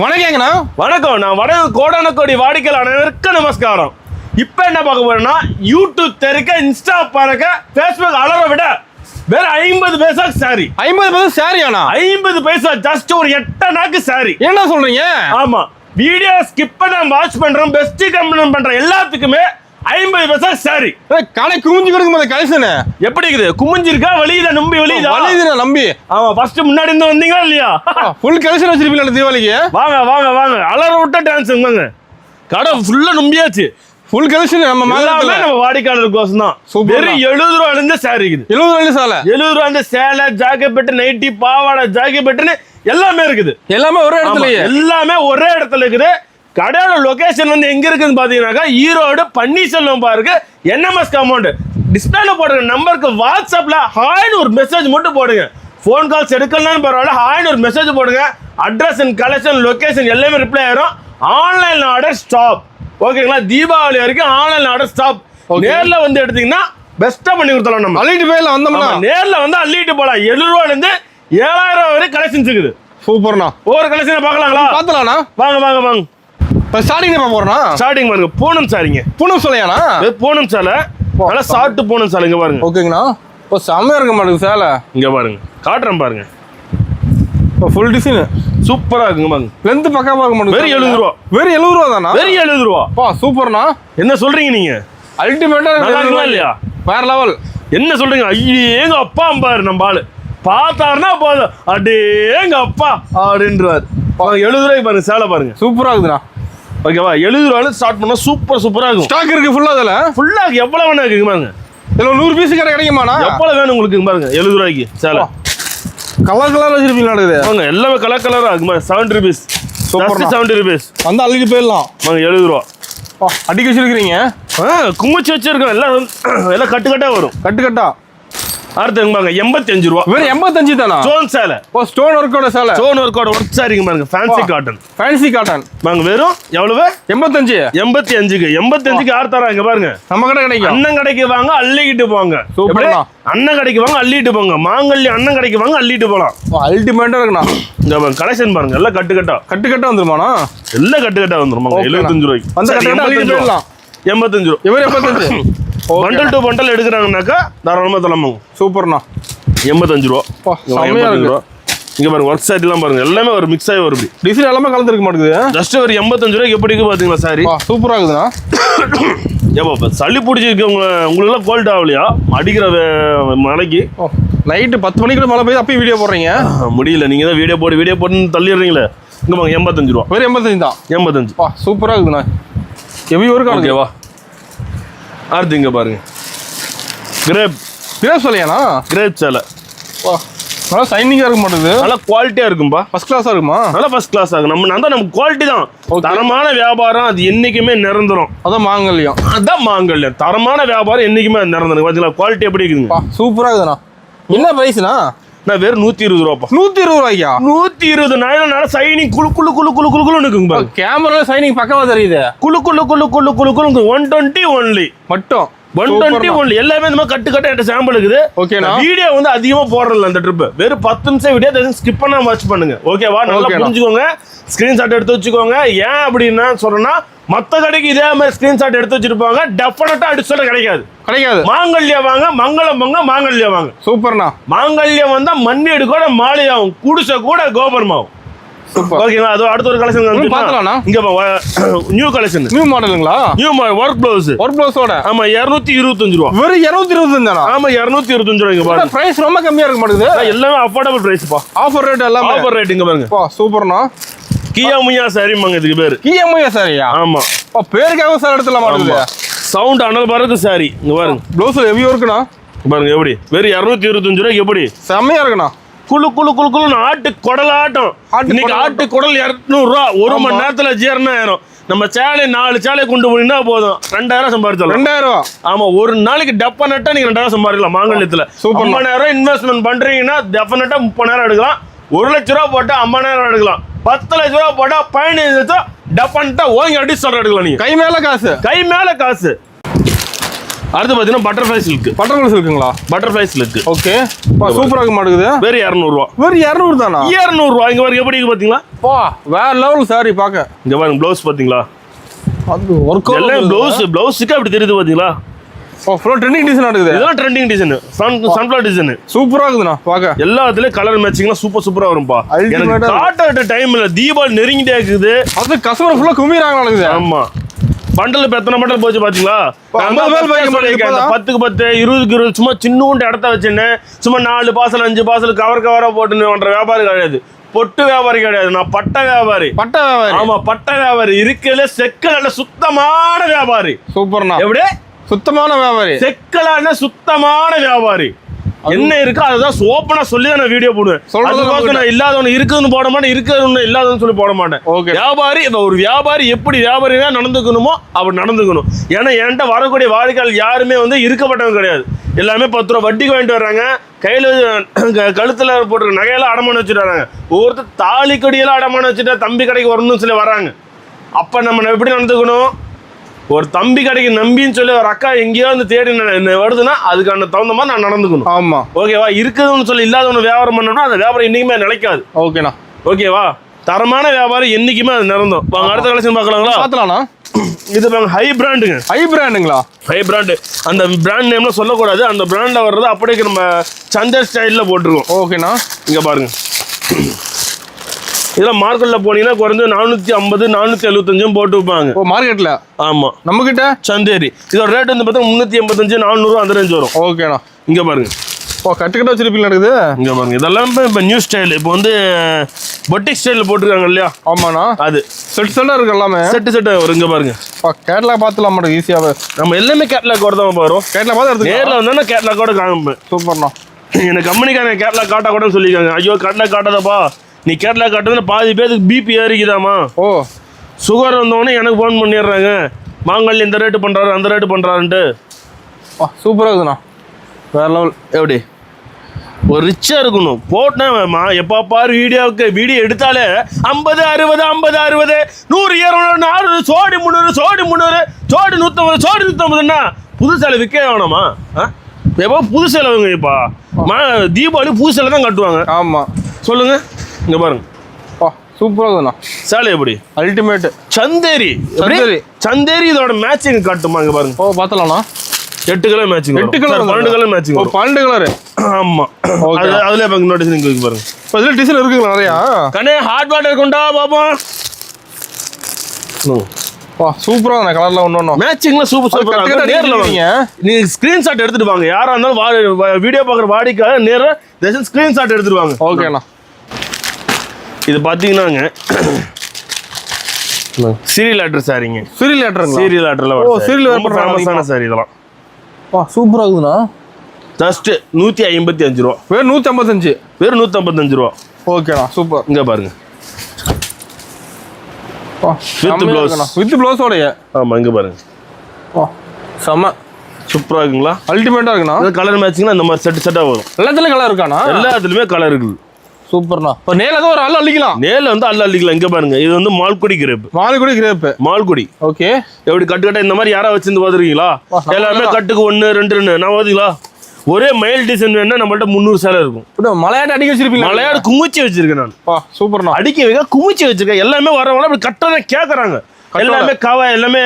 வணக்கங்கண்ணா. வணக்கம். நான் வடக்கு கோடான கோடி வாடிக்கையாளர் அனைவருக்கு நமஸ்காரம். இப்போ என்ன பார்க்க போறேன்னா, யூடியூப் தெருக்க, இன்ஸ்டா பறக்க, ஃபேஸ்புக் அலற விட வேற 50 பைசா சாரி. 50 பைசா சாரியாண்ணா? 50 பைசா ஜஸ்ட் ஒரு 8 நாக்கு சாரி. என்ன சொல்றீங்க? ஆமா, வீடியோ ஸ்கிப் பண்ண வாட்ச் பண்றோம், பெஸ்ட் கமெண்ட் பண்ற எல்லாத்துக்குமே 50 பைசா சாரி. கடை குமிஞ்சு கொடுக்கும் போது கலெக்ஷன் எப்படி இருக்குது? குமிஞ்சிருக்கா, வெளியில நம்பி வெளியில வலியுது நம்பி. ஆமா, ஃபர்ஸ்ட் முன்னாடி இருந்து வந்தீங்களா இல்லையா? ஃபுல் கலெக்ஷன் வச்சிருப்பீங்க தீபாவளிக்கு. வாங்க வாங்க வாங்க, அலற விட்ட டான்ஸ் வாங்க. கடை ஃபுல்லா நம்பியாச்சு. ஃபுல் கலெக்ஷன் நம்ம மேலாமே நம்ம வாடிக்கையாளருக்கோசம் தான். வெறும் 70 ரூபாயில இருந்து சாரி இருக்குது. 70 ரூபாயில சேலை, 70 ரூபாய் இந்த சேலை, ஜாக்கெட், நைட்டி, பாவாடை, ஜாக்கெட்னு எல்லாமே இருக்குது. எல்லாமே ஒரே இடத்துலயே, எல்லாமே ஒரே இடத்துல இருக்குது. கடையோட லொகேஷன் வந்து எங்க இருக்குன்னு பாத்தீங்கன்னாக்கா, Erode Panneerselvam park NMS compound. டிஸ்பிளேல போடுற நம்பருக்கு வாட்ஸ்அப்ல ஹாய்னு ஒரு மெசேஜ் மட்டும் போடுங்க. ஃபோன் கால்ஸ் எடுக்கலன்னு பரவாயில்ல, ஹாய்னு ஒரு மெசேஜ் போடுங்க. அட்ரஸ் அண்ட் கலெக்ஷன் லொகேஷன் எல்லாமே ரிப்ளை ஆயிரும். Online order stop. ஓகேங்களா? தீபாவளி வரைக்கும் ஆன்லைன் ஆர்டர் ஸ்டாப். நேர்ல வந்து எடுத்தீங்கன்னா பெஸ்டா பண்ணி கொடுத்தலாம். நம்ம அள்ளிட்டு போயில வந்தோம்னா நேர்ல வந்து அள்ளிட்டு போலாம். 70 ரூபாயில இருந்து 7000 வரை கலெக்ஷன்ஸ் இருக்குது. சூப்பர்ண்ணா. ஒவ்வொரு கலெக்ஷனை பார்க்கலாங்களா? பார்க்கலாம்ண்ணா. வாங்க வாங்க வாங்க. இப்போ ஸ்டார்டிங் நம்ம போறோம்னா, ஸ்டார்டிங் பாருங்க. பூனம் சாரிங்க. பூனம் சேலையாண்ணா? பூனம் சேலை, நல்லா சாப்பிட்டு பூனம் சேலை. இங்க பாருங்க. ஓகேங்கண்ணா. இப்போ செம்மையா இருக்க மாட்டேங்குது சேலை. இங்க பாருங்க, காட்டுறேன் பாருங்க. இப்போ ஃபுல் டிசைன் சூப்பரா இருக்குங்க பாருங்க. லென்த் பக்கா பார்க்க மாட்டேங்குது. வெறும் 70 ரூபா. வெறும் 70 ரூபா தானா? வெறும் 70 ரூபா. பா சூப்பர்ண்ணா. என்ன சொல்றீங்க நீங்க? அல்டிமேட்டா நல்லா இல்லையா? வேற லெவல். என்ன சொல்றீங்க? ஐயே எங்க அப்பா அம்பாரு நம்ம ஆளு பார்த்தாருன்னா போதும், அடே எங்க அப்பா அப்படின்றாரு. 70 ரூபாய்க்கு பாருங்க சேலை பாருங்க. சூப்பரா இருக்குதுண்ணா. ஓகேவா? 70 ரூபாயில ஸ்டார்ட் பண்ணா சூப்பரா இருக்கும். ஸ்டாக் இருக்கு ஃபுல்லா. அதுல ஃபுல்லா எவ்வளவு வேணா இருக்குங்க பாருங்க. இதுல 100 பீஸ் கிடைக்குமாண்ணா? எவ்வளவு வேணும் உங்களுக்கு பாருங்க. 70 ரூபாய்க்கு சேலை கலர் கலர் வச்சிருப்பீங்களா? வாங்க, எல்லாமே கலர் கலரா இருக்குமா? 70 rupees. சூப்பர். 70 rupees வந்து அள்ளிட்டு போயிடலாம். வாங்க. 70 ரூபா அடிக்க வச்சிருக்கீங்க. குமிச்சு வச்சிருக்கோம். எல்லாம் கட்டு கட்டா வரும். கட்டு கட்டா. அடுத்து பாருங்க 85 ரூபா. வெறும் 85 தானா? ஸ்டோன் சேலை. ஓ, ஸ்டோன் ஒர்க்கோட சேலை. ஸ்டோன் ஒர்க்கோட ஒர்க் சாரிங்க பாருங்க. Fancy cotton. ஃபேன்சி காட்டன் வாங்க. வெறும் எவ்வளவு? 85. 85க்கு யார் தராங்க பாருங்க. நம்ம கடை கிடைக்கும். அண்ணன் கடைக்கு வாங்க, அள்ளிக்கிட்டு போங்க. சூப்பரா. அண்ணன் கடைக்கு வாங்க, அள்ளிட்டு போங்க. மாங்கல்ய அண்ணன் கடைக்கு வாங்க, அள்ளிட்டு போலாம். அல்டிமேட்டா இருக்குண்ணா. இந்த பாருங்க கலெக்ஷன் பாருங்க. எல்லாம் கட்டு கட்டா வந்துருமாண்ணா? எல்லாம் கட்டு கட்டா வந்துருமா? 75 ரூபாய்க்கு அந்த கட்டு அள்ளிட்டு போயிடலாம். 85 ரூபா. இவர் 85. பண்டல் டு பண்டல் எடுக்கிறாங்கன்னாக்கா தாராளமா தலைமாங்க. சூப்பர்ண்ணா. 85 ரூபா. 85 ரூபா. இங்க பாருங்க ஒர்க் சாரி எல்லாம் பாருங்க. எல்லாமே ஒரு மிக்ஸ் ஆகி வரும். டிசைன் எல்லாமே கலந்துருக்க மாட்டேங்குது. ஜஸ்ட் ஒரு 85 ரூபாய்க்கு எப்படி இருக்கு பாத்தீங்களா சாரி? சூப்பரா இருக்குதுண்ணா. ஏப்பா சளி பிடிச்சிருக்கு உங்களுக்கு கோல்ட் ஆகலையா? அடிக்கிற மழைக்கு நைட்டு 10 மணிக்கு மழை பெய்யுது, அப்பயும் வீடியோ போடுறீங்க. முடியல. நீங்க தான் வீடியோ போட்டு தள்ளிடுறீங்களே. இங்க பாருங்க 85 ரூபா. வெறும் 85 தான். 85. சூப்பரா இருக்குதுண்ணா. எவ்வளோ இருக்கு? ஓகேவா? அடுத்து இங்க பாருங்க கிரேப் சொல்லியாண்ணா? கிரேப் சேலை. நல்லா சைனிங்கா இருக்க மாட்டேங்குது. நல்லா குவாலிட்டியா இருக்கும்பா. ஃபர்ஸ்ட் கிளாஸா இருக்குமா? நல்லா ஃபர்ஸ்ட் கிளாஸ் ஆகும். நமக்கு குவாலிட்டி தான். தரமான வியாபாரம் அது என்னைக்குமே நிரந்தரம். அதான் மாங்கல்யம். தரமான வியாபாரம் என்னைக்குமே நிரந்தரம். பாத்தீங்களா குவாலிட்டி எப்படி இருக்குங்க? சூப்பரா இருக்குதுண்ணா. என்ன பிரைஸ்ண்ணா? நான் வெறும் 120 ரூபாப்பா. 120 ரூபாய்க்கா? 120 நாயிரம் சைனிங் குளு இருக்குங்க. கேமரா சைனிங் பக்கவா தெரியுது. குளு 120 ஒன்லி மட்டும். 120 ஒன்லி. எல்லாமே இந்த மாதிரி கட்டு கட்ட சாம்பிள் இருக்குது. ஓகேண்ணா. வீடியோ வந்து அதிகமா போடுறதில்ல அந்த ட்ரிப். வெறும் 10 நிமிஷம் வீடியோ ஸ்கிப் பண்ணாம வாட்ச் பண்ணுங்க. ஓகேவா? நல்லா புரிஞ்சுக்கோங்க. ஸ்கிரீன்ஷாட் எடுத்து வச்சுக்கோங்க. ஏன் அப்படின்னா சொல்றேன்னா, மத்த கடைக்கு இதே மாதிரி ஸ்கிரீன்ஷாட் எடுத்து வச்சிருப்பாங்க. டெஃபினட்டா அடிச்சோட கிடைக்காது. மாங்கல்யம் வாங்க, மங்களம் வாங்க, மாங்கல்யம் வாங்க. சூப்பர்ண்ணா. மாங்கல்யம் வந்தா மண்ணீடு கூட மாலையாகும், குடிசை கூட கோபுரமாகும். ஓகேங்களா? அது அடுத்த ஒரு கலெக்ஷன் பாத்தலாம்னா. இங்க நியூ கலெக்ஷன், நியூ மாடலுங்களா? நியூ மாடல் ஒர்க் ப்ளவுஸோட. ஆமா 225 ரூபா. வெறும் 225 தானா? ஆமா 225 ரூபாய்ங்க பாருங்க. பிரைஸ் ரொம்ப கம்மியா இருக்க மாட்டேங்குது. எல்லாமே அஃபோர்டபிள் பிரைஸ் பா. ஆஃபர் ரேட் எல்லாமே ஆஃபர் ரேட். இங்க பாருங்க. சூப்பர்ண்ணா. கியாமுயா சாரிமாங்க இதுக்கு பேரு. கியாமுயா சாரியா? ஆமா. பேருக்காக சார் இடத்துல மாட்டேங்குது. சவுண்ட் அனல் பறக்கு சாரி. இங்க பாருங்க. ப்ளவுஸ் ஹெவி இருக்குண்ணா. பாருங்க எப்படி. வெறும் 225 ரூபாய்க்கு எப்படி செம்மையா இருக்குண்ணா. குளு ஆட்டு குடலாட்டம். இன்னைக்கு ஆட்டு குடல் 200 ரூபா. 1 மணி நேரத்துல ஜீரணம் ஆயிரும். நம்ம சேலை 4 சேலை கொண்டு போனீங்கன்னா போதும், 2000 சம்பாதிச்சலாம். 2000. ஆமா, ஒரு நாளைக்கு டெஃபினட்டா நீங்க 2000 சம்பாதிக்கலாம் மாங்கல்யத்துல. 50,000 இன்வெஸ்ட்மெண்ட் பண்றீங்கன்னா டெஃபினட்டா 30,000 எடுக்கலாம். 1 லட்ச ரூபா போட்டா 50,000 எடுக்கலாம். 10 லட்ச ரூபா போட்டா 15 லட்சம் டெஃபினட்டா ஓங்கி அடி சொல்ற எடுக்கலாம். நீங்க கை மேல காசு. அடுத்து பாத்தீங்கன்னா பட்டர்ஃப்ளை சில்க். பட்டர்ஃப்ளை சில்க்குங்களா? Butterfly silk. ஓகே. சூப்பரா இருக்க மாட்டேங்குது. வெறும் 200 ரூபா. வெறும் 200 தானா? 200 ரூபா. இங்க பாருங்க எப்படி இருக்கு பாத்தீங்களா? பா வேற லெவல் சாரி பாக்க. இங்க பாருங்க ப்ளவுஸ் பாத்தீங்களா? அது ஒர்க் எல்லாம் ப்ளவுஸ்க்கு அப்படி தெரியுது பாத்தீங்களா? ஃபுல் ட்ரெண்டிங் டிசைன் இருக்குது. இதெல்லாம் ட்ரெண்டிங் டிசைன். Sunflower design. சூப்பரா இருக்குதுண்ணா பாக்க. எல்லாத்துலயும் கலர் மேட்சிங்லாம் சூப்பரா வரும்பா. எனக்கு காட்ட டைம்ல தீபாவளி நெருங்கிட்டே இருக்குது. அது கஸ்டமர் ஃபுல்லா குமிறாங்க. ஆமா. பண்டல் இப்ப எத்தனை பண்டல் போச்சு பாத்தீங்களா? 50 பேர் பைக் பண்ணிருக்கேன். 10க்கு 10 20க்கு 20 சும்மா சின்னூண்டு இடத்த வச்சுன்னு சும்மா 4 பார்சல் 5 பார்சல் கவரா போட்டுன்னு பண்ற வியாபாரி கிடையாது. பொட்டு வியாபாரி கிடையாது. நான் பட்ட வியாபாரி. பட்ட வியாபாரி. ஆமா பட்ட வியாபாரி. இருக்கல செக்கல சுத்தமான வியாபாரி. சூப்பர்ண்ணா. எப்படி? சுத்தமான வியாபாரி. செக்கலான சுத்தமான வியாபாரி. என்ன இருக்கு அதுதான் ஓப்பனா சொல்லி தான் நான் வீடியோ போடுவேன். நான் இல்லாதவனு இருக்குதுன்னு போட மாட்டேன், இருக்குதுன்னு இல்லாதவன்னு சொல்லி போட மாட்டேன். வியாபாரி ஒரு வியாபாரி எப்படி வியாபாரியா நடந்துக்கணுமோ அப்படி நடந்துக்கணும். ஏன்னா என்கிட்ட வரக்கூடிய வாடிக்கையாளர் யாருமே வந்து இருக்கப்பட்டவங்க கிடையாது. எல்லாமே 10 ரூபா வட்டிக்கு வாங்கிட்டு வர்றாங்க. கையில கழுத்துல போட்டு நகையெல்லாம் அடமான வச்சுட்டு வராங்க. ஒவ்வொருத்தர் தாலி கொடியெல்லாம் அடமான வச்சுட்டா தம்பி கடைக்கு வரணும்னு சொல்லி வராங்க. அப்ப நம்ம எப்படி நடந்துக்கணும்? ஒரு தம்பி கடைக்கு நம்பின்னு சொல்லி ஒரு அக்கா எங்கேயோ வந்து தேடி வருதுன்னா அதுக்கான தகுந்த மாதிரி நான் நடந்துக்கணும். ஆமா ஓகேவா? இருக்குதுன்னு சொல்லி இல்லாதவனு வியாபாரம் பண்ணோம்னா அந்த வியாபாரம் என்னைக்குமே நிலைக்காது. ஓகேண்ணா. ஓகேவா? தரமான வியாபாரம் என்னைக்குமே அது நிறந்தோம். வாங்க அடுத்த கலெக்ஷன் பார்க்கலாங்களா? பார்க்கலாம்ண்ணா. இது பாருங்க ஹை பிராண்டுங்க. ஹை பிராண்டுங்களா? High brand. அந்த பிராண்ட் நேம்ல சொல்லக்கூடாது. அந்த பிராண்ட்ல வர்றது அப்படியே நம்ம சந்தர் ஸ்டைல்ல போட்டுருக்கோம். ஓகேண்ணா. இங்க பாருங்க. இதெல்லாம் மார்க்கெட்ல போனீங்கன்னா குறைஞ்சு 450 475 போட்டு வைப்பாங்க. ஓ மார்க்கெட்ல? ஆமா. நம்ம கிட்ட சந்தேரி இதோட ரேட் வந்து பார்த்தா 385 400 அந்த ரேஞ்ச் வரும். ஓகேண்ணா. இங்க பாருங்க. ஓ கட்டுக்கட்ட வச்சிருப்பீங்க நடக்குது. இங்க பாருங்க. இதெல்லாம் இப்போ நியூ ஸ்டைல். இப்போ வந்து பொட்டிக் ஸ்டைல் போட்டுருக்காங்க இல்லையா? ஆமாண்ணா. அது செட்டா இருக்கு. எல்லாமே செட்டா வரும். இங்க பாருங்க. கேட்லாக் பார்த்துலாம் மாட்டோம் ஈஸியாவே. நம்ம எல்லாமே கேட்லாக் கூட தான் வரும். கேட்லாக் பார்த்து எடுத்து நேரில் வந்தா கேட்லாக் கூட காமிப்பேன். சூப்பர்ண்ணா. எனக்கு கம்பெனிக்கான கேட்லாக் காட்ட கூட சொல்லியிருக்காங்க. ஐயோ கேட்லாக் காட்டாதப்பா, நீ கேட்லாக் காட்டுறது பாதி பேருக்கு பிபி ஏறிக்குதாமா. ஓ சுகர் வந்தவொடனே எனக்கு ஃபோன் பண்ணிடுறாங்க. மாங்கல் இந்த ரேட்டு பண்ணுறாரு அந்த ரேட்டு பண்ணுறாருன்ட்டு. சூப்பராக இருக்குதுண்ணா. வேற லெவல். எப்படி ஒரு ரிச்சாக இருக்கணும் போட்டேன்மா. எப்போ பாரு வீடியோ எடுத்தாலே 50 60 50 60 100 200 400 சோடி 300 சோடி 300 சோடி 150 சோடி 150ன்னா புது சேலை விற்க வேணாமா? எப்போ புது சேலை வைங்கப்பா. தீபாவளி புது சேலை தான் கட்டுவாங்க. ஆமாம் சொல்லுங்க. இங்க பாருங்க. சூப்பரா இருக்குண்ணா. சேலை எப்படி அல்டிமேட். சந்தேரி. சந்தேரி இதோட மேட்சிங் காட்டுமா? இங்க பாருங்க. ஓ பார்த்தலாம்ண்ணா. 8 colour matching. 8 colour 12 colour matching. 12 colour. ஆமா. அதுல பாருங்க நோட்டீஸ் இங்க பாருங்க. இதுல டிசைன் இருக்குங்க நிறைய. கண்ணே ஹாட் வாட்டர் கொண்டா பாப்பா. சூப்பரா இருக்கு கலர்ல ஒண்ணு மேட்சிங்ல சூப்பரா இருக்கு. நேர்ல வாங்க. நீ ஸ்கிரீன்ஷாட் எடுத்துட்டு வாங்க. யாரா இருந்தாலும் வீடியோ பாக்குற வாடிக்கையாளர் நேரா டிசைன் ஸ்கிரீன்ஷாட் எடுத்துட்டு வாங்க. ஓகேண்ணா. இது பாத்தீங்கன்னாங்க சீரியல் ஆர்டர் சாரிங்க. சீரியல் ஆர்டருங்களா? சீரியல் ஆர்டர்ல வரும். ஓ சீரியல் ரொம்ப ஃபேமஸான சாரி இதெல்லாம். சூப்பரா இருக்குதுண்ணா. ஜஸ்ட் 155 ரூபா. வெறும் 155. வெறும் 155 ரூபா. ஓகேண்ணா சூப்பர். இங்க பாருங்க. With blouse. வித் ப்ளவுஸோடய. ஆமா இங்க பாருங்க. செம சூப்பரா இருக்குங்களா? அல்டிமேட்டா இருக்குண்ணா. கலர் மேட்சிங்னா இந்த மாதிரி செட்டா வரும். எல்லாத்துலயும் கலர் இருக்காண்ணா? எல்லாத்துலயுமே கலர் இருக்குது. சூப்பர்ண்ணா. இப்போ நேல தான் ஒரு அள்ள அள்ளிக்கலாம். நேல வந்து அள்ள அள்ளிக்கலாம். இங்க பாருங்க. இது வந்து Malgudi crepe. Malgudi crepe. Malgudi. Okay. எப்படி கட்டு இந்த மாதிரி யாரா வச்சிருந்து பாத்துருக்கீங்களா? எல்லாமே கட்டுக்கு 1 2 நான் பாத்தீங்களா? ஒரே மயில் டிசைன் வேணா நம்மள்ட்ட 300 சேலை இருக்கும். மலையாடு அடிக்க வச்சிருப்பீங்க? மலையாடு குமிச்சி வச்சிருக்கேன் நான். சூப்பர்ண்ணா. அடிக்க வைக்க குமிச்சி வச்சிருக்கேன். எல்லாமே வரவங்க அப்படி கட்டதை கேட்கறாங்க. எல்லாமே கவர் எல்லாமே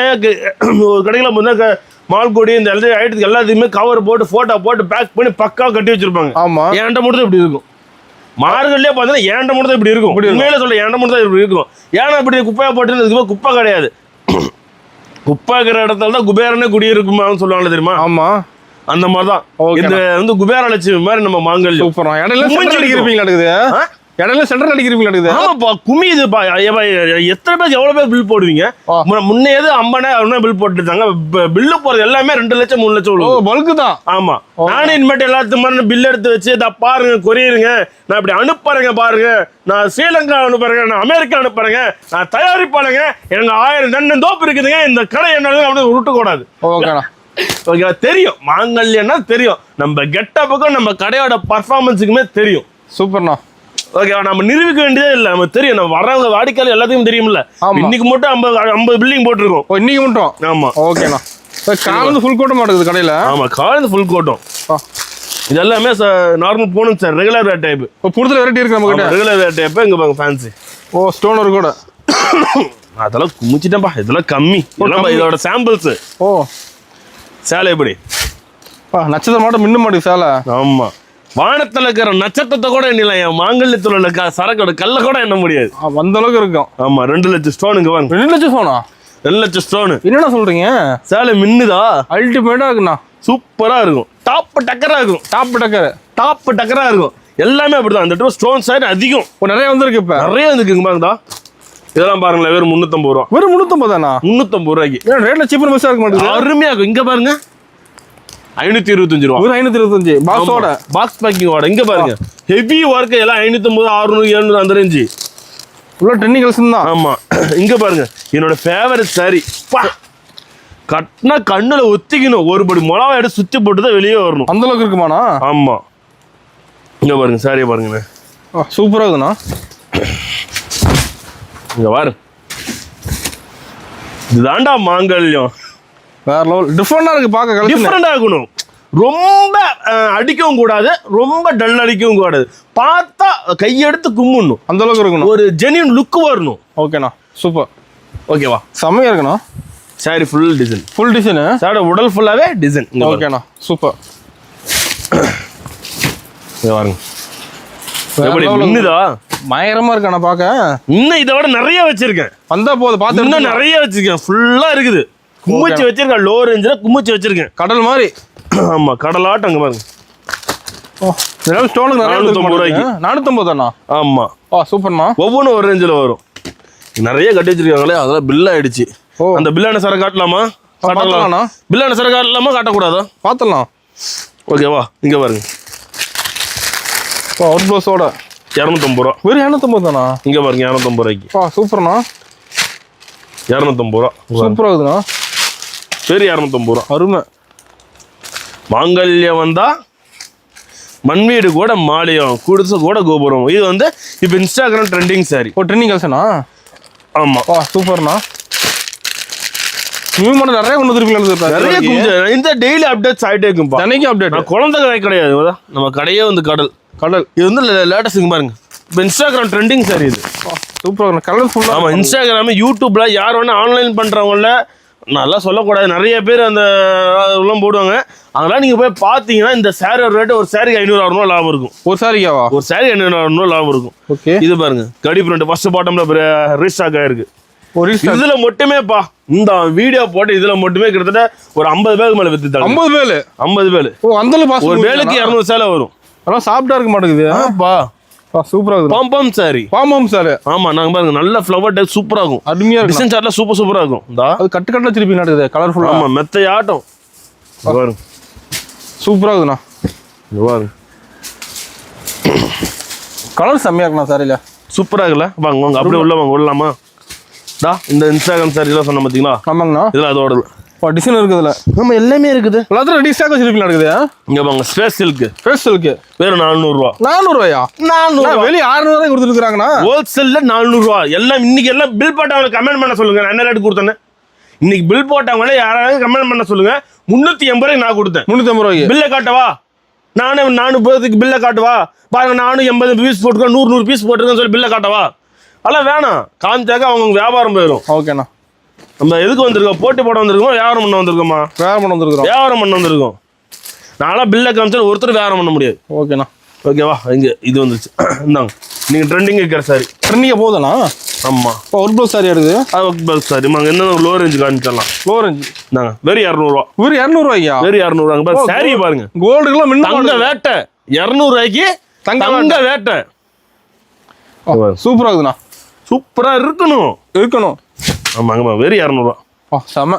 ஒரு கடையில் பார்த்தா மால்குடி இந்த ஐட்டத்துக்கு எல்லாத்தையுமே கவர் போட்டு போட்டோ போட்டு பேக் பண்ணி பக்கா கட்டி வச்சிருப்பாங்க. ஆமா. என்கிட்ட மட்டும் இப்படி இருக்கும். மார்கெட்லயே பார்த்தீங்கன்னா ஏண்ட மட்டும் தான் இப்படி இருக்கும். உண்மையில சொல்ல ஏண்ட மட்டும் தான் இப்படி இருக்கும். ஏன்னா இப்படி குப்பையை போட்டு குப்பை கிடையாது. குப்பைக்கிற இடத்துல தான் குபேரனே குடியிருக்குமான்னு சொல்லுவாங்க தெரியுமா? ஆமா அந்த மாதிரிதான். இது வந்து குபேர லட்சுமி மாதிரி நம்ம மாங்கல்யம். சூப்பரா. இடையில இடையில சென்டர் அடிக்கிறீங்களா? ஆமாப்பா குமியுதுப்பா. எத்தனை பேர் எவ்வளவு பேர் பில் போடுவீங்க? முன்னேது 50,000 பில் போட்டுருந்தாங்க. பில்லு போறது எல்லாமே 2 லட்சம் 3 லட்சம் பல்கு தான். ஆமா. நானும் இனிமேட்டு எல்லாத்துக்கும் பில் எடுத்து வச்சு இதை பாருங்க கொரியருங்க நான் இப்படி அனுப்புறேங்க பாருங்க. நான் ஸ்ரீலங்கா அனுப்புறேங்க, நான் அமெரிக்கா அனுப்புறேங்க, நான் தயாரிப்பாளுங்க, எனக்கு 1000 தண்ணன் தோப்பு இருக்குதுங்க. இந்த கடை என்ன அப்படி உருட்டக்கூடாது. ஓகேவா? தெரியும் மாங்கல்யம்னா தெரியும். நம்ம கெட்டப்புக்கும் நம்ம கடையோட பர்ஃபார்மன்ஸுக்குமே தெரியும். சூப்பர்ண்ணா. ஓகேவா? நம்ம நிரூபிக்க வேண்டியதே இல்லை. நம்ம தெரியும். நம்ம வரவங்க வாடிக்கையாளர் எல்லாத்துக்கும் தெரியும்ல. இன்னைக்கு மட்டும் 50 பில்டிங் போட்டிருக்கோம். இன்னைக்கு மட்டும். ஆமா. ஓகேண்ணா. காலேஜ் ஃபுல் கோட்டம் மாட்டேங்குது கடையில. ஆமா காலேஜ் ஃபுல் கோட்டம். இது எல்லாமே நார்மல் போனும் சார், ரெகுலர் வேர் டைப். இப்போ புதுல வெரைட்டி இருக்கு நம்ம கிட்ட. ரெகுலர் வேர் டைப் இங்க பாருங்க ஃபேன்சி. ஓ ஸ்டோன் ஒரு கூட. அதெல்லாம் குமிச்சிட்டேன்பா, இதெல்லாம் கம்மி. இதோட சாம்பிள்ஸ். ஓ சேலை எப்படி நட்சத்திரம் மட்டும் மின்ன மாட்டேங்குது சேலை. ஆமா வானத்துல இருக்கிற நட்சத்திரத்தை கூட எண்ணலாம், என் மாங்கல்யத்துல உள்ள சரக்கோட கல்ல கூட எண்ண முடியாது, அந்த அளவுக்கு இருக்கும். ஆமா 2 லட்சம் ஸ்டோன் இங்க வாங்க. 2 லட்சம் ஸ்டோனா? 2 லட்சம் ஸ்டோன். என்னடா சொல்றீங்க? சேலை மின்னுதா? அல்டிமேட்டா இருக்குண்ணா, சூப்பரா இருக்கும். டாப் டக்கரா இருக்கும். டாப் டக்கரா இருக்கும். எல்லாமே அப்படிதான். அந்த ட்ரெஸ் ஸ்டோன் சைடு அதிகம் நிறைய வந்திருக்கு. இப்ப நிறைய வந்துருக்குங்க பாருங்கடா. இதெல்லாம் பாருங்களேன், வெறும் 350 ரூபா. வெறும் 350 தானா? 350 ரூபாய்க்கு ரேட்ல சீப்பர் பெஸ்டா இருக்க மாட்டேங்குது. அருமையா இருக்கும். இங்க பாருங்க 525 ரூபா. ஒரு 525 பாக்ஸோட, பாக்ஸ் பேக்கிங்கோட. இங்க பாருங்க ஹெவி ஒர்க் எல்லாம் 550, 600, 700 அந்த ரேஞ்சு உள்ள ட்ரெண்டிங் கலெக்ஷன் தான். ஆமா இங்க பாருங்க என்னோட ஃபேவரட் சாரி. கட்டினா கண்ணுல ஒத்திக்கணும், ஒரு படி மிளகா எடுத்து சுத்தி போட்டு தான் வெளியே வரணும், அந்த அளவுக்கு இருக்குமாண்ணா? ஆமா இங்க பாருங்க சாரியை பாருங்கண்ணே, சூப்பரா இருக்குண்ணா. இங்க பாரு, இதுதான்டா மாங்கல்யம். வேற லெவல் டிஃபரெண்டா இருக்கு, பார்க்க கலெக்ஷன் டிஃபரெண்டா இருக்கணும். ரொம்ப அடிக்கவும் கூடாது, ரொம்ப டல் அடிக்கவும் கூடாது, பார்த்தா கையெடுத்து கும்பிடணும், அந்த அளவுக்கு இருக்கணும், ஒரு ஜென்யூன் லுக் வரணும். ஓகேண்ணா சூப்பர். ஓகேவா? செம்மையா இருக்கணும். Sorry full design. Full design sorry, உடல் ஃபுல்லாவே டிசைன். ஓகேண்ணா சூப்பர். இங்க பாருங்க எப்படி மின்னுதா, பயங்கரமா இருக்காண்ணா பார்க்க. இன்னும் இதை விட நிறைய வச்சிருக்கேன், வந்தா போதும் பார்த்து. இன்னும் நிறைய வச்சிருக்கேன், ஃபுல்லா இருக்குது. குமிச்சு வச்சிருக்கேன், லோ ரேஞ்சில் குமிச்சு வச்சிருக்கேன், கடல் மாதிரி. ஆமா கடலாட்டம். அங்க பாருங்க ஸ்டோனுக்கு 450 ரூபாய்க்கு. 450 தானா? ஆமா சூப்பர்ண்ணா. ஒவ்வொன்றும் ஒரு ரேஞ்சில் வரும். நிறைய கட்டி வச்சிருக்காங்களே, அதெல்லாம் பில் ஆயிடுச்சு. அந்த பில்லான சர காட்டலாமா? காட்டலாம். பில்லான சர காட்டலாமா காட்டக்கூடாதா? பார்த்துடலாம். ஓகேவா? இங்க பாருங்க அவுட் ப்ளவுஸோட 250 ரூபா. வெறும் 250 தானா? இங்க பாருங்க 250 ரூபாய்க்கு. சூப்பர்ண்ணா. 250 ரூபா. சூப்பரா இருக்குண்ணா. சரி 250 ரூபா. அருமை. மாங்கல்யம் வந்தா மண்வீடு கூட மாலியம், குடிசை கூட கோபுரம். இது வந்து இப்போ இன்ஸ்டாகிராம் ட்ரெண்டிங் சாரி. ட்ரெண்டிங் கலெக்ஷனா? ஆமா சூப்பர்ண்ணா. நியூ மாடல் நிறைய கொண்டு வந்துருப்பீங்க. நிறைய இந்த டெய்லி அப்டேட்ஸ் ஆகிட்டே இருக்கும்பா. அன்னைக்கு அப்டேட். குழந்தை கடை கிடையாது, நம்ம கடையே வந்து கடல். இது வந்து லேட்டஸ்ட் பாருங்க. இப்போ இன்ஸ்டாகிராம் ட்ரெண்டிங் சாரி இது. சூப்பராக கலர்ஃபுல்லாக. ஆமாம் இன்ஸ்டாகிராம் யூடியூப்ல யார் வேணா ஆன்லைன் பண்ணுறவங்கள நல்லா சொல்லக்கூடாது, நிறைய பேர் அந்த எல்லாம் போடுவாங்க. அதெல்லாம் நீங்கள் போய் பார்த்தீங்கன்னா இந்த சாரி ரேட்டு ஒரு சாரிக்கு 500-600 லாபம் இருக்கும். ஒரு சாரிக்காவா? ஒரு சாரி 500-600 லாபம் இருக்கும். ஓகே இது பாருங்க கடி பிரிண்ட் ஃபர்ஸ்ட் பாட்டம்ல ரீஸ்டாக் ஆயிருக்கு. இதுல மட்டுமேப்பா இந்த வீடியோ போட்டு இதுல மட்டுமே கிட்டத்தட்ட ஒரு 50 பேருக்கு மேல வித்துட்டாங்க. 50 பேர். ஓ அந்த ஒரு பேலுக்கு 200 சேலை வரும். அதெல்லாம் சாப்பிட்டா இருக்க மாட்டேங்குது. ஆப்பா சூப்பரா இருக்கு. பாம்பம் சாரி. ஆமா நாங்க பாருங்க நல்ல ஃப்ளவர் டைப் சூப்பரா இருக்கும். அருமையா இருக்கும். டிசைன் சார்ட்ல சூப்பரா இருக்கும். அது கட்டு கட்டா திருப்பி நடக்குது கலர்ஃபுல்லா. ஆமா மெத்தை ஆட்டம். பாருங்க சூப்பரா இருக்குண்ணா. பாருங்க கலர் செம்மையா இருக்குண்ணா சாரில. சூப்பரா இருக்குல்ல? வாங்க வாங்க அப்படியே உள்ள வாங்க உள்ளலாமா? இந்த இன்ஸ்டாகிராம் சாரிலாம் சொன்ன பாத்தீங்களா? ஆமாங்கண்ணா. இதெல்லாம் அதோட டிசைன் இருக்குதுல. ஆமா எல்லாமே இருக்குது. எல்லாத்தையும் ரெடி ஸ்டாக் வச்சிருப்பீங்க நடக்குது. இங்க பாருங்க ஸ்பேஸ் சில்க். வெறும் 400 ரூபா. 400 ரூபாயா? 400 வெளிய 600 ரூபாய் கொடுத்துட்டு இருக்காங்கண்ணா. ஹோல்சேல்ல 400 ரூபா. எல்லாம் இன்னைக்கு எல்லாம் பில் போட்டவங்க கமெண்ட் பண்ண சொல்லுங்க. நான் என்ன ரேட் கொடுத்தேன்னு இன்னைக்கு பில் போட்டவங்களே யாராவது கமெண்ட் பண்ண சொல்லுங்க. 380 ரூபாய்க்கு நான் கொடுத்தேன். 380 ரூபாய்க்கு பில்லை காட்டவா? நானே 430க்கு பில்லை காட்டுவா? பாருங்க நானும் 80 பீஸ் போட்டுருக்கேன், 100 பீஸ் போட்டுருக்கேன்னு சொல்லி பில்லை காட்டவா? அதெல்லாம் வேணாம். காமிச்சாக்க அவங்க வியாபாரம் போயிடும். ஓகேண்ணா. நம்ம எதுக்கு வந்திருக்கோம்? போட்டி போட வந்திருக்கோம், வியாபாரம் பண்ண வந்திருக்கோமா? வியாபாரம் பண்ண வந்திருக்கோம். நான்லாம் பில்லை காமிச்சா ஒருத்தர் வியாபாரம் பண்ண முடியாது. ஓகேண்ணா. ஓகேவா? இங்கே இது வந்துருச்சு. இந்தாங்க நீங்கள் ட்ரெண்டிங் இருக்கிற சாரி. ட்ரெண்டிங்க போதுண்ணா? ஆமாம். இப்போ ஒர்க் ப்ளவுஸ் சாரி எடுக்குது. அது ஒர்க் ப்ளவுஸ் சாரி. நாங்கள் என்ன லோ ரேஞ்சு காமிச்சிடலாம். லோ ரேஞ்சு நாங்கள் வெறும் 200 ரூபா. வெறும் 200 ரூபாய்க்கா? வெறும் 200 ரூபாங்க. பாருங்க சாரியை பாருங்க. கோல்டுக்குலாம் மின்ன தங்க வேட்டை 200 ரூபாய்க்கு தங்க வேட்டை. சூப்பராக இருக்குதுண்ணா. சூப்பராக இருக்கணும். ஆமாங்கம்மா வெறும் 200 ரூபா. செம.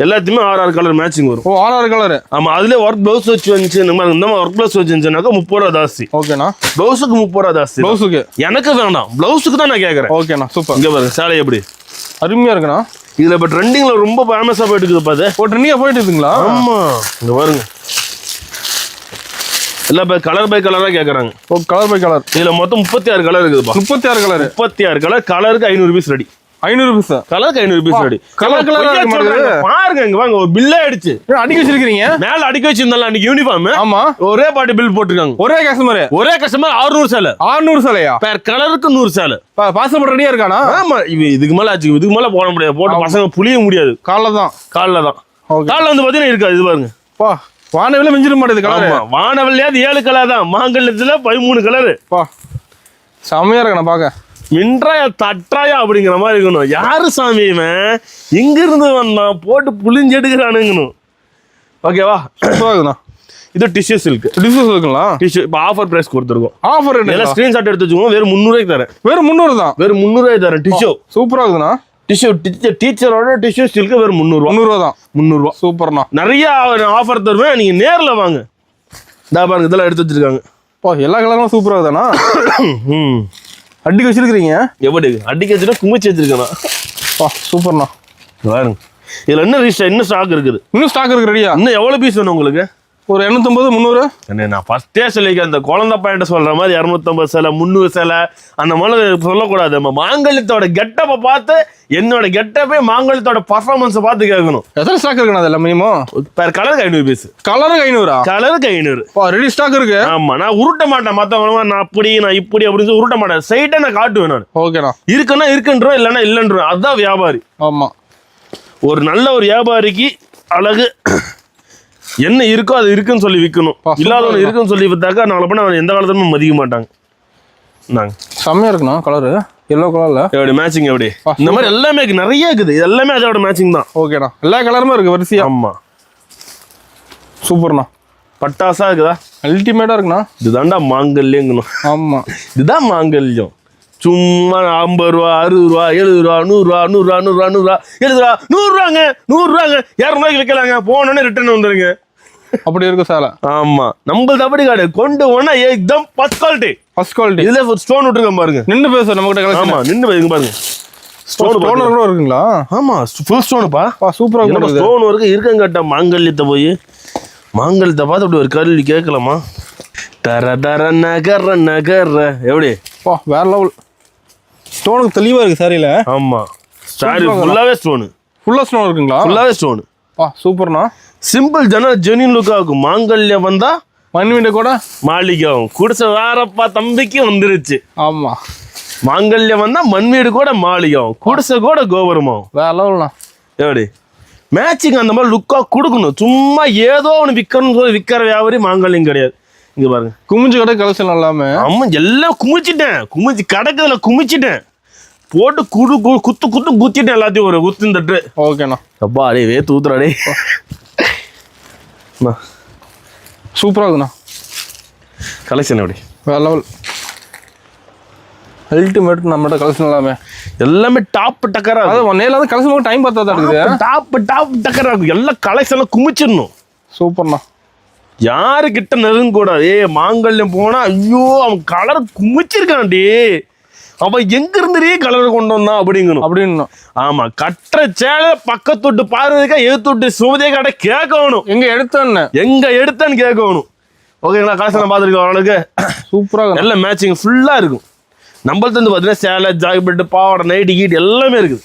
எல்லாத்தையுமே 6 கலர் மேட்சிங் வரும். 6 கலர். ஆமா அதுல ஒர்க் ப்ளவுஸ் வச்சு வந்துச்சு. இந்த மாதிரி ஒர்க் ப்ளவுஸ் வச்சுருந்துச்சுனாக்கா 30 ரூபா ஜாஸ்தி. ஓகேண்ணா. ப்ளவுஸுக்கு 30 ரூபா ஜாஸ்தி. ப்ளவுஸுக்கு எனக்கு வேண்டாம், ப்ளவுஸுக்கு தான் நான் கேட்கறேன். ஓகேண்ணா சூப்பர். இங்க பாருங்க சேலை எப்படி அருமையா இருக்குண்ணா. இதுல இப்ப ட்ரெண்டிங்ல ரொம்ப ஃபேமஸா போயிட்டு இருக்குது. பாத்து ட்ரெண்டிங்கா போயிட்டு இருக்குங்களா? ஆமா இங்க பாருங்க எல்லாம் கலர் பை கலரா கேட்கறாங்க. Colour by colour. இதுல மொத்தம் 36 கலர் இருக்குதுப்பா. 36 கலர். கலருக்கு 500 பீஸ் ரெடி. 500 பீஸ். கலருக்கு 500 பீஸ் அடி. கலர் பாருங்க இங்க வாங்க ஒரு பில்லே அடிச்சு அடிக்க வச்சிருக்கீங்க. மேல அடிக்க வச்சிருந்தால அன்னைக்கு யூனிஃபார்ம். ஆமா ஒரே பாட்டி பில் போட்டுருக்காங்க. ஒரே கஸ்டமர் 600 சேலை. 600 சேலையா? பேர் கலருக்கு 100 சேலை. பாஸ்போர்ட் ரெடியா இருக்கானா? ஆமா இதுக்கு மேல ஆச்சு. இதுக்கு மேல போட முடியாது. போட்டு பசங்க புளிய முடியாது. காலைல தான் காலைல வந்து பாத்தீங்கன்னா இருக்காது. இது பாருங்க வானவில்ல மிஞ்சிட மாட்டேது கலர். வானவில்லையாவது 7 கலர் தான். மாங்கல்யத்துல 13 கலரு. செம்மையா இருக்கணும் பாக்க. மின்றாயா தட்டாயா அப்படிங்கிற மாதிரி இருக்கணும். யாரு சாமி இவன் எங்க இருந்து வந்தான் போட்டு புளிஞ்சு எடுக்கிறானுங்கணும். ஓகேவா? இது டிஷ்யூ சில்க். டிஷ்யூ சில்க்ங்களா? டிஷ்யூ இப்போ ஆஃபர் பிரைஸ் கொடுத்துருக்கோம். ஆஃபர் எல்லாம் ஸ்கிரீன்ஷாட் எடுத்து வச்சுக்கோங்க. வெறும் 300 தரேன். வெறும் 300 தான். வெறும் 300 தரேன். டிஷ்யூ சூப்பரா இருக்குண்ணா. டிஷ்யூ டீச்சரோட டிஷ்யூ சில்க் வெறும் 300 தான். 300 சூப்பர்ண்ணா. நிறைய ஆஃபர் தருவேன். நீங்க நேர்ல வாங்க. பாருங்க இதெல்லாம் எடுத்து வச்சிருக்காங்க. எல்லா கலரும் சூப்பரா இருக்குதாண்ணா. அடிக்க வச்சிருக்கீங்க. எப்படி அடிக்க வச்சுட்டு குமிச்சு வச்சிருக்கேண்ணா. சூப்பர்ண்ணா. பாருங்க இதுல இன்னும் ஸ்டாக் இருக்குது. இன்னும் ஸ்டாக் இருக்கு ரெடியா? இன்னும் எவ்வளவு பீஸ் வேணும் உங்களுக்கு? ஒரு 250 300. நான் ஃபர்ஸ்டே சொல்லிக்கிறேன். அந்த குழந்தை பையன் சொல்ற மாதிரி 250 சேலை 300 சேலை அந்த மாதிரி சொல்லக்கூடாது. நம்ம மாங்கல்யத்தோட கெட்டப்பை பார்த்து என்னோட கெட்டப்பே மாங்கல்யத்தோட பர்ஃபார்மன்ஸை பார்த்து கேட்கணும். எத்தனை ஸ்டாக் இருக்குண்ணா? அதில் மினிமம் கலருக்கு 500 பீஸ். கலருக்கு 500? கலருக்கு 500 ரெடி ஸ்டாக் இருக்கு. ஆமா நான் உருட்ட மாட்டேன். மற்றவங்க நான் அப்படி நான் இப்படி அப்படின்னு சொல்லி உருட்ட மாட்டேன். சைட்டை நான் காட்டுவேன். நான் ஓகேண்ணா இருக்குன்னா இருக்குன்றோம் இல்லைன்னா இல்லைன்றோம். அதுதான் வியாபாரி. ஆமா ஒரு நல்ல ஒரு வியாபாரிக்கு அழகு என்ன இருக்கோ அது இருக்குன்னு சொல்லி விற்கணும். இல்லாதவங்க இருக்குன்னு சொல்லி வித்தாக்கா நாளை பண்ண எந்த காலத்துலயும் மதிக்க மாட்டாங்க. நாங்க செம்மையா இருக்கணும். கலரு எல்லோ கலர்ல எப்படி மேட்சிங் எப்படி இந்த மாதிரி எல்லாமே நிறைய இருக்குது. இது எல்லாமே அதோட மேட்சிங் தான். ஓகேண்ணா எல்லா கலருமே இருக்கு வரிசையா. ஆமா சூப்பர்ண்ணா. பட்டாசா இருக்குதா? அல்டிமேட்டா இருக்குண்ணா. இதுதான்டா மாங்கல்யங்கணும். ஆமா இதுதான் மாங்கல்யம். சும்மா 50 ரூபா 60 ரூபா 70 ரூபா 100 ரூபா 100 ரூபா 100 ரூபா 100 ரூபா 70 ரூபா 100 ரூபாங்க 100 ரூபாங்க 200 வைக்கலாங்க. போனோடனே ரிட்டர்ன் வந்துருங்க. அப்படி இருக்கும் சார். ஆமா நம்மளது அப்படி கிடையாது. கொண்டு போனா एकदम ஃபர்ஸ்ட் குவாலிட்டி. இதுல ஒரு ஸ்டோன் விட்டுருக்கோம் பாருங்க. நின்னு பேச நம்ம கிட்ட. ஆமா நின்னு பேசுங்க பாருங்க. ஸ்டோன் கூட இருக்குங்களா? ஆமா ஃபுல் ஸ்டோனுப்பா. சூப்பரா இருக்கு. ஸ்டோன் இருக்கங்கட்ட மாங்கல்யத்தை போய் மாங்கல்யத்தை பார்த்து அப்படி ஒரு கேள்வி கேட்கலாமா? தர தர நகர நகர எப்படி வேற லெவல். ஸ்டோனுக்கு தெளிவா இருக்கு சாரியில. ஆமா சாரி ஃபுல்லாவே ஸ்டோன். ஃபுல்லா ஸ்டோன் இருக்குங்களா? ஃபுல்லாவே ஸ்டோன். சூப்பர்ண்ணா. சிம்பிள் ஜெனின் லுக்கா இருக்கும். மாங்கல்யம் வந்தா மண்வீடு கூட மாளிகாவும் குடிசை வேறப்பா தம்பிக்கு வந்துருச்சு. ஆமா மாங்கல்யம் வந்தா மண்வீடு கூட மாளிகாவும் குடிசை கூட கோபுரமாவும். வேற லெவல்ண்ணா. எப்படி மேட்சிங் அந்த மாதிரி லுக்கா கொடுக்கணும். சும்மா ஏதோ ஒன்று விற்கணும்னு சொல்லி விற்கிற வியாபாரி மாங்கல்யம் கிடையாது. இங்க பாருங்க குமிஞ்சு கடை கலெக்ஷன் எல்லாமே. ஆமா எல்லாம் குமிச்சு கடக்குதுல குமிச்சிட்டேன். போட்டு குத்து குத்திட்டேன் எல்லாத்தையும். ஒரு குத்து தட்டு. ஓகேண்ணா. அப்பா அடே தூத்துறாடே. சூப்பரா இருக்குண்ணா கலெக்ஷன். எப்படி வேற லெவல் அல்டிமேட். நம்மகிட்ட கலெக்ஷன் எல்லாமே டாப் டக்கரா. அதாவது நேரில் வந்து கலெக்ஷன் டைம் பார்த்தா தான் இருக்குது. டாப் டக்கரா இருக்கும். எல்லாம் கலெக்ஷன்லாம் குமிச்சிடணும். சூப்பர்ண்ணா. யாரு கிட்ட நெருங்க கூடாது. மாங்கல்யம் போனா ஐயோ அவன் கலர் குமிச்சிருக்கான்டி அவன் எங்க இருந்தே கலர் கொண்டு வந்தான் அப்படின்னு. ஆமா கட்டுற சேலை பக்கத்தொட்டு பாருக்கா எழுத்துட்டு சுமதிய கடை கேட்கணும். எங்க எடுத்தான்னு கேட்கணும். ஓகேங்களா? கலெக்ஷன் பார்த்துருக்கோம். அவனுக்கு சூப்பரா எல்லாம் மேட்சிங் ஃபுல்லா இருக்கும். நம்மள்ட்ட வந்து பாத்தீங்கன்னா சேலை ஜாக்கெட் பாவாடை நைட்டி கீட் எல்லாமே இருக்குது.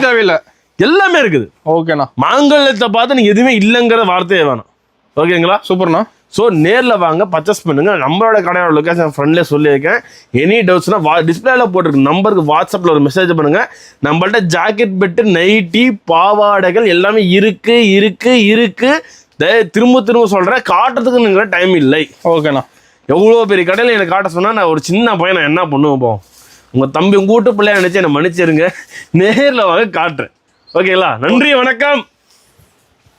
தேவையில்லை எல்லாமே இருக்குது. ஓகேண்ணா. மாங்கல்யத்தை பார்த்து நீங்க எதுவுமே இல்லைங்கிற வார்த்தையே வேணாம். ஓகேங்களா? சூப்பர்ண்ணா. ஸோ நேரில் வாங்க பர்ச்சேஸ் பண்ணுங்க. நம்மளோட கடையோட லொக்கேஷன் ஃப்ரெண்ட்லேயே சொல்லியிருக்கேன். எனி டவுட்ஸ்னா டிஸ்பிளேல போட்டிருக்கு நம்பருக்கு வாட்ஸ்அப்பில் ஒரு மெசேஜ் பண்ணுங்க. நம்மள்ட்ட ஜாக்கெட் பெட்டு நைட்டி பாவாடைகள் எல்லாமே இருக்கு. திரும்ப சொல்கிறேன். காட்டுறதுக்கு நீங்கள் டைம் இல்லை. ஓகேண்ணா. எவ்வளோ பெரிய கடையில் எனக்கு காட்ட சொன்னால் நான் ஒரு சின்ன பையன் நான் என்ன பண்ணுவேன்? போ உங்கள் தம்பி உங்கள் வீட்டு பிள்ளைய நினச்சி என்னை மன்னிச்சிருங்க. நேரில் வாங்க காட்டுறேன். ஓகேங்களா? நன்றி வணக்கம்.